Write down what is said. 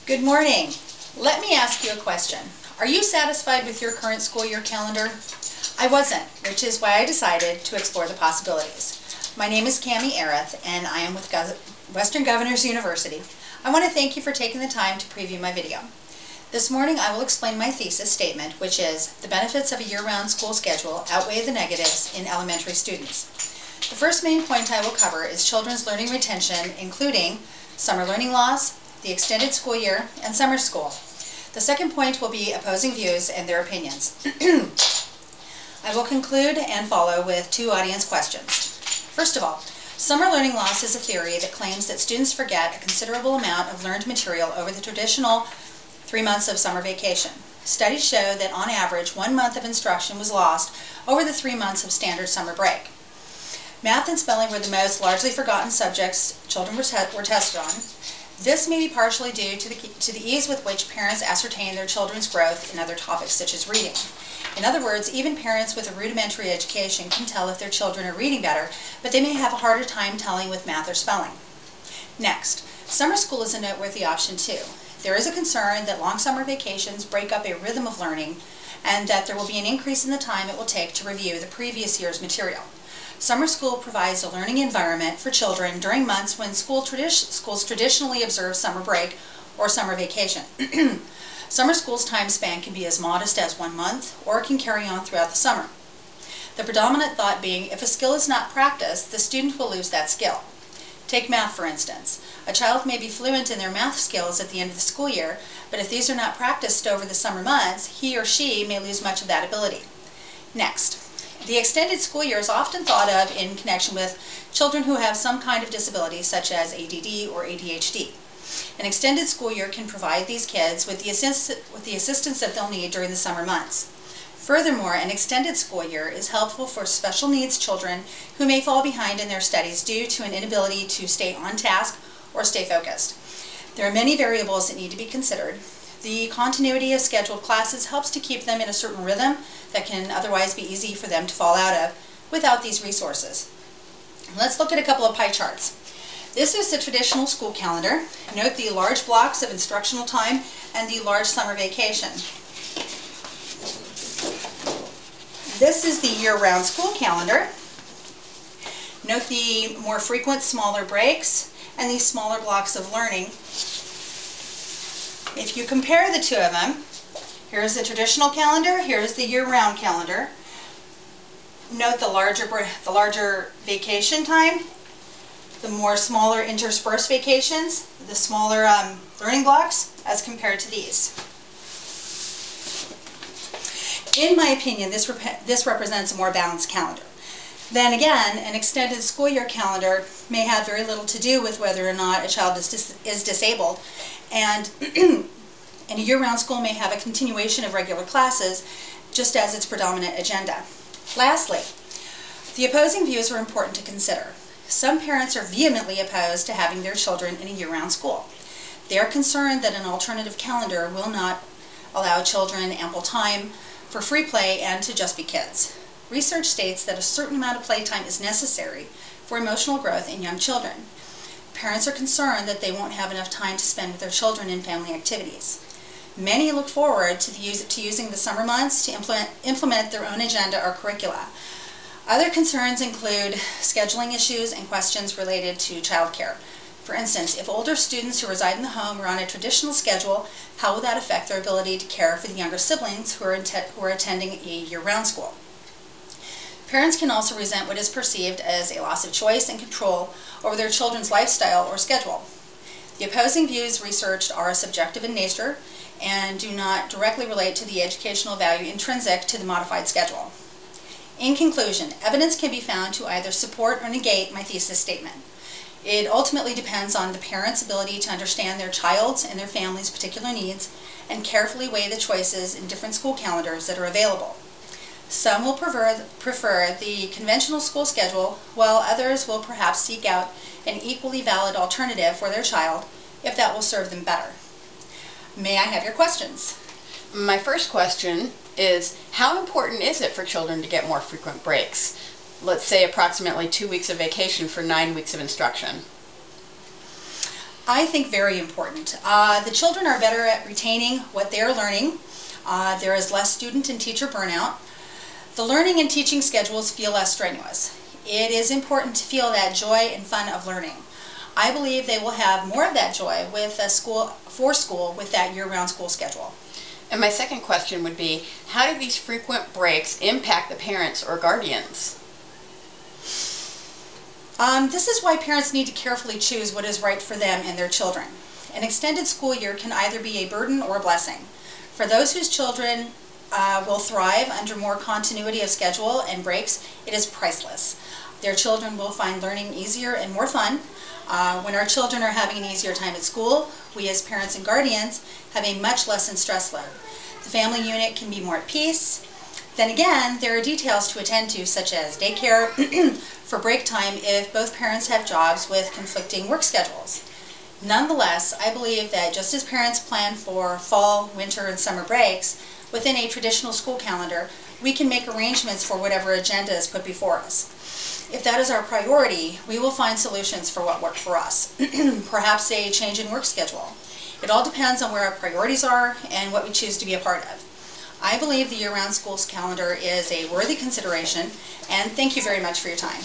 Good morning. Let me ask you a question. Are you satisfied with your current school year calendar? I wasn't, which is why I decided to explore the possibilities. My name is Cami Areth, and I am with Western Governors University. I want to thank you for taking the time to preview my video. This morning I will explain my thesis statement, which is, the benefits of a year-round school schedule outweigh the negatives in elementary students. The first main point I will cover is children's learning retention, including summer learning loss, the extended school year, and summer school. The second point will be opposing views and their opinions. I will conclude and follow with two audience questions. First of all, summer learning loss is a theory that claims that students forget a considerable amount of learned material over the traditional 3 months of summer vacation. Studies show that on average 1 month of instruction was lost over the 3 months of standard summer break. Math and spelling were the most largely forgotten subjects children were tested on. This may be partially due to the ease with which parents ascertain their children's growth in other topics such as reading. In other words, even parents with a rudimentary education can tell if their children are reading better, but they may have a harder time telling with math or spelling. Next, summer school is a noteworthy option too. There is a concern that long summer vacations break up a rhythm of learning and that there will be an increase in the time it will take to review the previous year's material. Summer school provides a learning environment for children during months when schools traditionally observe summer break or summer vacation. Summer school's time span can be as modest as 1 month or can carry on throughout the summer. The predominant thought being, if a skill is not practiced, the student will lose that skill. Take math, for instance. A child may be fluent in their math skills at the end of the school year, but if these are not practiced over the summer months, he or she may lose much of that ability. Next, the extended school year is often thought of in connection with children who have some kind of disability, such as ADD or ADHD. An extended school year can provide these kids with the assistance that they'll need during the summer months. Furthermore, an extended school year is helpful for special needs children who may fall behind in their studies due to an inability to stay on task or stay focused. There are many variables that need to be considered. The continuity of scheduled classes helps to keep them in a certain rhythm that can otherwise be easy for them to fall out of without these resources. Let's look at a couple of pie charts. This is the traditional school calendar. Note the large blocks of instructional time and the large summer vacation. This is the year-round school calendar. Note the more frequent, smaller breaks and these smaller blocks of learning. If you compare the two of them, here's the traditional calendar, here's the year-round calendar. Note the larger vacation time, the more smaller interspersed vacations, the smaller learning blocks as compared to these. In my opinion, this represents a more balanced calendar. Then again, an extended school year calendar may have very little to do with whether or not a child is disabled, and a year-round school may have a continuation of regular classes just as its predominant agenda. Lastly, the opposing views are important to consider. Some parents are vehemently opposed to having their children in a year-round school. They are concerned that an alternative calendar will not allow children ample time for free play and to just be kids. Research states that a certain amount of playtime is necessary for emotional growth in young children. Parents are concerned that they won't have enough time to spend with their children in family activities. Many look forward to using the summer months to implement their own agenda or curricula. Other concerns include scheduling issues and questions related to childcare. For instance, if older students who reside in the home are on a traditional schedule, how will that affect their ability to care for the younger siblings who are attending a year-round school? Parents can also resent what is perceived as a loss of choice and control over their children's lifestyle or schedule. The opposing views researched are subjective in nature and do not directly relate to the educational value intrinsic to the modified schedule. In conclusion, evidence can be found to either support or negate my thesis statement. It ultimately depends on the parent's ability to understand their child's and their family's particular needs and carefully weigh the choices in different school calendars that are available. Some will prefer the conventional school schedule, while others will perhaps seek out an equally valid alternative for their child if that will serve them better. May I have your questions? My first question is, how important is it for children to get more frequent breaks? Let's say approximately 2 weeks of vacation for 9 weeks of instruction. I think very important. The children are better at retaining what they are learning. There is less student and teacher burnout. The learning and teaching schedules feel less strenuous. It is important to feel that joy and fun of learning. I believe they will have more of that joy with school with that year-round school schedule. And my second question would be, how do these frequent breaks impact the parents or guardians? This is why parents need to carefully choose what is right for them and their children. An extended school year can either be a burden or a blessing. For those whose children will thrive under more continuity of schedule and breaks, it is priceless. Their children will find learning easier and more fun. When our children are having an easier time at school, we as parents and guardians have a much lessened stress load. The family unit can be more at peace. Then again, there are details to attend to, such as daycare for break time if both parents have jobs with conflicting work schedules. Nonetheless, I believe that just as parents plan for fall, winter, and summer breaks within a traditional school calendar, we can make arrangements for whatever agenda is put before us. If that is our priority, we will find solutions for what work for us. Perhaps a change in work schedule. It all depends on where our priorities are and what we choose to be a part of. I believe the year-round schools calendar is a worthy consideration, and thank you very much for your time.